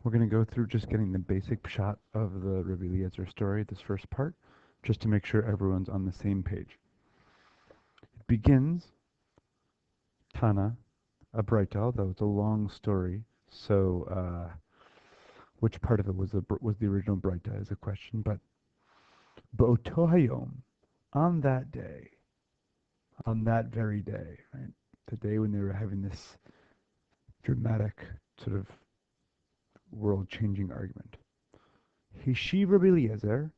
We're going to go through just getting the basic shot of the Rabbi Eliezer story, this first part, just to make sure everyone's on the same page. It begins, Tana, a Breita, although it's a long story, so which part of it was the original Breita is a question, but B'oto hayom, on that day, on that very day, right, the day when they were having this dramatic sort of world-changing argument. Hishiv Rabbi Eliezer,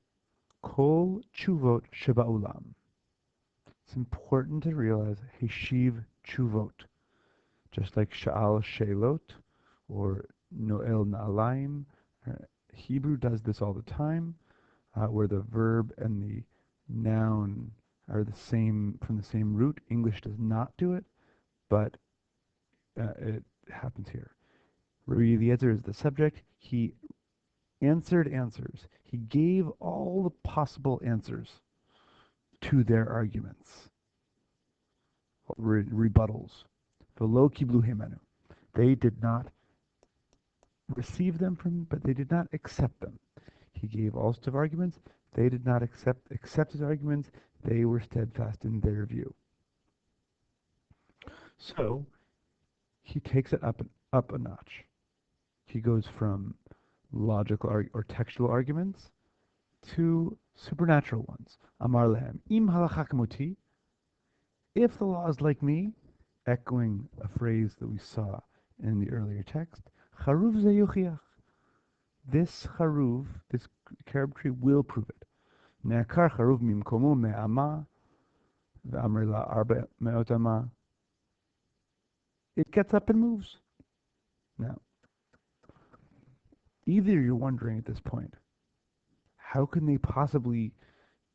kol chuvot sheba'ulam. It's important to realize Hishiv chuvot, just like Sha'al Shelot or Noel Na'alaim. Hebrew does this all the time, where the verb and the noun are the same from the same root. English does not do it, but it happens here. Rabbi Eliezer is the subject. He answered answers. He gave all the possible answers to their arguments, rebuttals. V'lo kiblu himenu. They did not receive them from, but they did not accept them. He gave all sorts of arguments. They did not accept his arguments. They were steadfast in their view. So he takes it up a notch. He goes from logical or textual arguments to supernatural ones. Amar lehem, im halacha kamuti, if the law is like me, echoing a phrase that we saw in the earlier text, charuv zeyuchiach. This charuv, this carob tree will prove it. Ne'akar charuv mimkomo me'ama, ve'amri la arba me'ot ama. It gets up and moves. Now, either you're wondering at this point, how can they possibly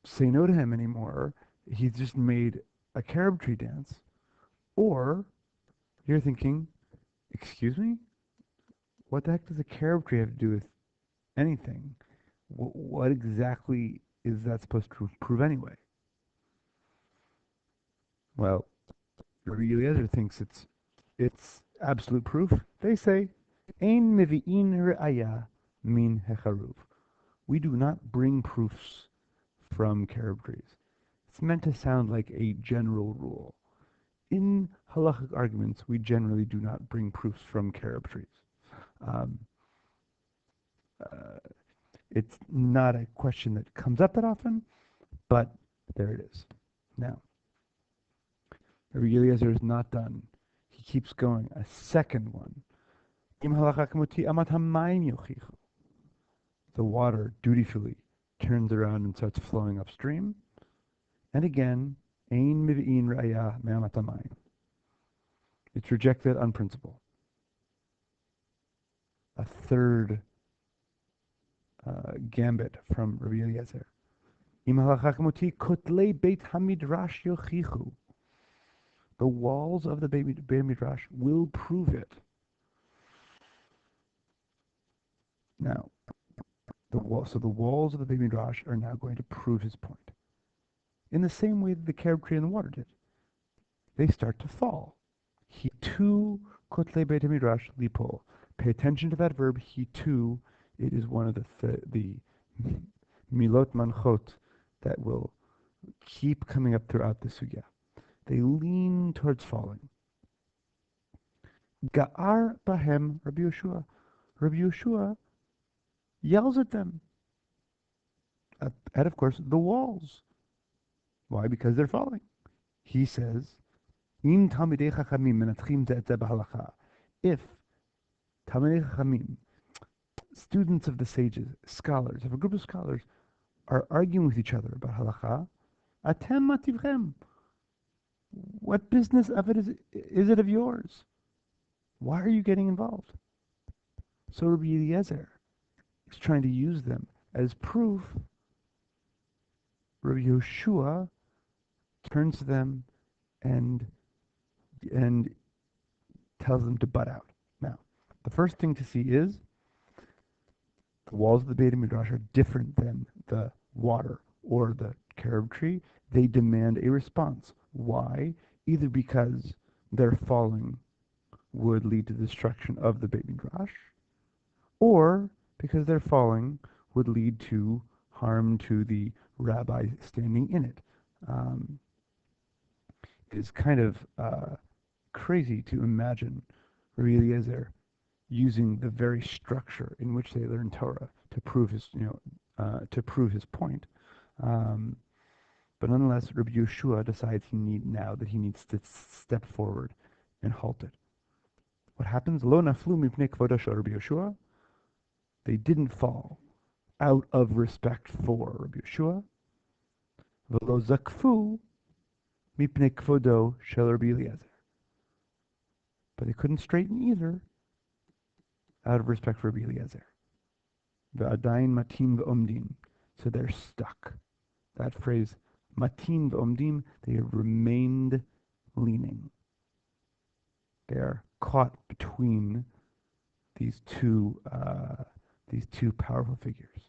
say no to him anymore? He's just made a carob tree dance. Or you're thinking, excuse me? What the heck does a carob tree have to do with anything? What exactly is that supposed to prove anyway? Well, Rabbi Eliezer thinks it's absolute proof. They say, Ein mevi'in re'aya min hecharuv. We do not bring proofs from carob trees. It's meant to sound like a general rule. In halachic arguments, we generally do not bring proofs from carob trees. It's not a question that comes up that often, but there it is. Now, Rabbi Eliezer is not done. He keeps going. A second one. The water dutifully turns around and starts flowing upstream. And again, ein mivi'in ra'aya me'amat hamayim. It's rejected on principle. A third gambit from Rabbi Eliezer. Kotlei beit hamidrash yochichu. The walls of the Beit Midrash will prove it. Now, the walls of the Beit Midrash are now going to prove his point. In the same way that the carob tree and the water did. They start to fall. He too, kotlei Beit Midrash lipo. Pay attention to that verb, he too. It is one of the milot manchot that will keep coming up throughout the sugya. They lean towards falling. Ga'ar bahem Rabbi Yeshua. Rabbi Yeshua yells at them. At, of course, the walls. Why? Because they're falling. He says, Im Talmidei Chachamim menatchim ze'etzeh b'halacha. If Talmidei Chachamim, students of the sages, scholars, if a group of scholars are arguing with each other about halacha, atem mativchem. What business of it is it of yours? Why are you getting involved? So Rabbi Eliezer is trying to use them as proof. Rabbi Yeshua turns to them and tells them to butt out. Now, the first thing to see is the walls of the Beit Midrash are different than the water or the carob tree. They demand a response. Why? Either because their falling would lead to the destruction of the Beit Midrash, or because their falling would lead to harm to the rabbi standing in it. Um, it is kind of crazy to imagine Rabbi Eliezer using the very structure in which they learn Torah to prove his, to prove his point. Um, but nonetheless, Rabbi Yeshua decides he needs to step forward and halt it. What happens? Lo naflu mipnei kvodo shel Rabbi Yeshua. They didn't fall out of respect for Rabbi Yeshua. V'lo zakfu mipnei kvodo shel Rabbi Eliezer. But they couldn't straighten either out of respect for Rabbi Eliezer. V'adayin matin v'omdim. So they're stuck. That phrase, matin v'omdim, they have remained leaning. They are caught between these two powerful figures.